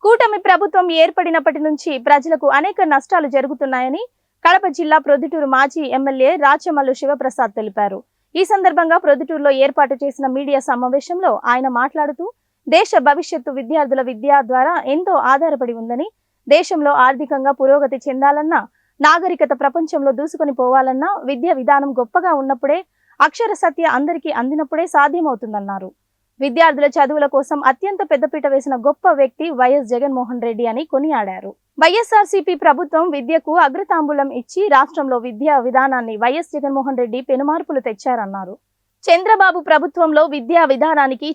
కూటమి ప్రభుత్వం ఏర్పడినప్పటి నుంచి ప్రజలకు అనేక నష్టాలు జరుగుతున్నాయని కడప జిల్లా ప్రొద్దుటూరు మాజీ ఎమ్మెల్యే రాచమల్లు శివప్రసాద్ తెలిపారు. ఈ సందర్భంగా ప్రొద్దుటూరులో ఏర్పాటు చేసిన మీడియా సమావేశంలో ఆయన మాట్లాడుతూ దేశ భవిష్యత్తు విద్యార్థుల విద్య ద్వారా ఎంతో ఆధారపడి ఉందని, దేశంలో ఆర్థికంగా పురోగతి చెందాలన్నా, నాగరికత ప్రపంచంలో దూసుకొని పోవాలన్నా విద్యా విధానం గొప్పగా ఉన్నప్పుడే, అక్షర సత్య అందరికీ అందినప్పుడే సాధ్యమవుతుందన్నారు. విద్యార్థుల చదువుల కోసం అత్యంత పెద్దపీట వేసిన గొప్ప వ్యక్తి వైఎస్ జగన్మోహన్ రెడ్డి అని కొనియాడారు. వైఎస్ఆర్సీపీ ప్రభుత్వం విద్యకు అగ్రతాంబూలం ఇచ్చి రాష్ట్రంలో విద్యా విధానాన్ని వైఎస్ జగన్మోహన్ రెడ్డి పెనుమార్పులు తెచ్చారన్నారు. చంద్రబాబు ప్రభుత్వంలో విద్యా విధానానికి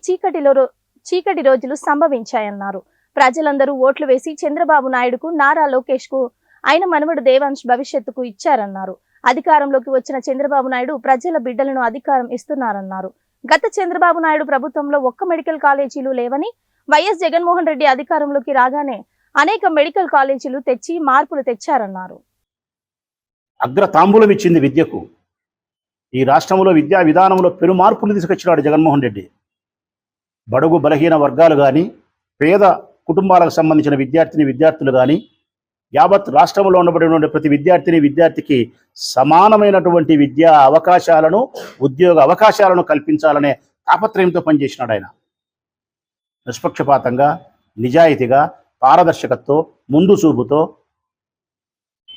చీకటి రోజులు సంభవించాయన్నారు. ప్రజలందరూ ఓట్లు వేసి చంద్రబాబు నాయుడుకు, నారా లోకేష్ కు, ఆయన మనవడు దేవాంశ్ భవిష్యత్తుకు ఇచ్చారన్నారు. అధికారంలోకి వచ్చిన చంద్రబాబు నాయుడు ప్రజల బిడ్డలను అధికారం ఇస్తున్నారన్నారు. గత చంద్రబాబు నాయుడు ప్రభుత్వంలో ఒక్క మెడికల్ కాలేజీలు లేవని, వైఎస్ జగన్మోహన్ రెడ్డి అధికారంలోకి రాగానే అనేక మెడికల్ కాలేజీలు తెచ్చి మార్పులు తెచ్చారన్నారు. అగ్రతాంబూలం ఇచ్చింది విద్యకు. ఈ రాష్ట్రంలో విద్యా విధానంలో పెను మార్పులు తీసుకొచ్చినాడు జగన్మోహన్ రెడ్డి. బడుగు బలహీన వర్గాలు కానీ, పేద కుటుంబాలకు సంబంధించిన విద్యార్థులు కానీ, యావత్ రాష్ట్రంలో ఉండబడిన ప్రతి విద్యార్థికి సమానమైనటువంటి విద్యా అవకాశాలను, ఉద్యోగ అవకాశాలను కల్పించాలనే తాపత్రయంతో పనిచేసినాడు ఆయన. నిష్పక్షపాతంగా, నిజాయితీగా, పారదర్శకతతో, ముందు చూపుతో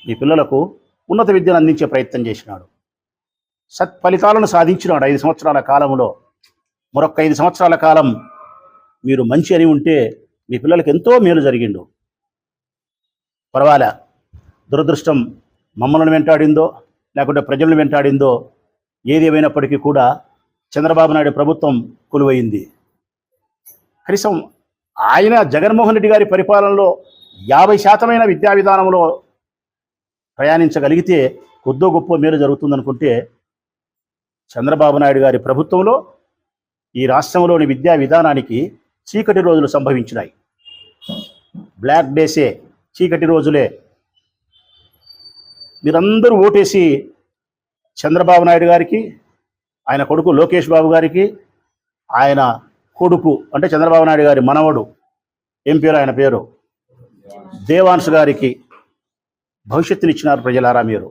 ఈ పిల్లలకు ఉన్నత విద్యను అందించే ప్రయత్నం చేసినాడు. సత్ఫలితాలను సాధించినాడు 5 సంవత్సరాల కాలంలో. మరొక 5 సంవత్సరాల కాలం మీరు మంచి అని ఉంటే మీ పిల్లలకు ఎంతో మేలు జరిగిండు. పర్వాలే, దురదృష్టం మమ్మల్ని వెంటాడిందో లేకుంటే ప్రజలను వెంటాడిందో ఏది ఏమైనప్పటికీ కూడా చంద్రబాబు నాయుడు ప్రభుత్వం కొలువైంది. కనీసం ఆయన జగన్మోహన్ రెడ్డి గారి పరిపాలనలో 50% విద్యా విధానంలో ప్రయాణించగలిగితే కొద్దో గొప్ప మేలు జరుగుతుందనుకుంటే, చంద్రబాబు నాయుడు గారి ప్రభుత్వంలో ఈ రాష్ట్రంలోని విద్యా విధానానికి చీకటి రోజులు సంభవించినాయి. బ్లాక్ డేసే, చీకటి రోజులే. మీరందరూ ఓటేసి చంద్రబాబు నాయుడు గారికి, ఆయన కొడుకు లోకేష్ బాబు గారికి, ఆయన కొడుకు అంటే చంద్రబాబు నాయుడు గారి మనవడు, ఏం పేరు ఆయన పేరు, దేవాంశ్ గారికి భవిష్యత్తునిచ్చినారు ప్రజలారా మీరు.